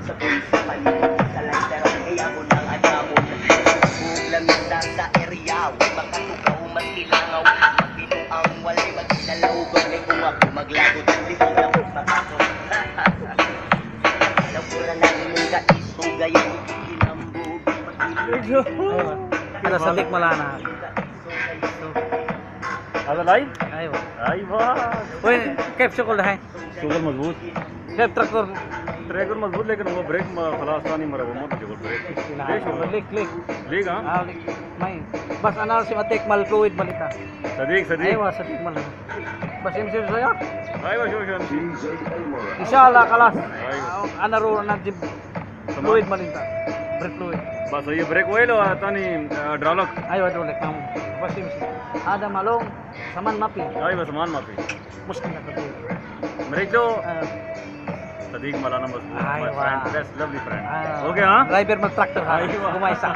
Sabay sa paligid sa landaran ay ako nang adamon. Buglamit na sa area, huwag makatugaw, magtilangaw. Magpino ang walay magkinalaw, bagay kung ako maglagot. Likod ako makasok. Alam ko na namin yung kaiso, gayang kinambog. Kira sa tikmala na. هذا لايف؟ ايوه ايوه وين كيف شغل الحين؟ شغل مضبوط كيف تراكتور؟ ट्रैकर मजबूत लेकिन वो ब्रेक खलास था नहीं मरा वो मत जो ब्रेक ليش والله ليك ليك ليك ها ليك ما بس انا راسي تكمل فلويد مالتها صديق صديق ايوه صديق مالها بس يمشي شويه ايوه شوف شو امشي ان شاء الله خلاص أيوة. انا اروح نجيب فلويد مالتها بريك فلويد بس ये ब्रेक ऑयल और ثاني ड्रालक ايوه دول لك بس يمشي هذا معلوم كمان ما في ايوه सामान ما في مشكله كبيره मेरे जो صديق مولانا مضبوط أيوة. my friend best lovely friend اوكي ها درايفر من التراكتور هذا أيوة. هو ما يسع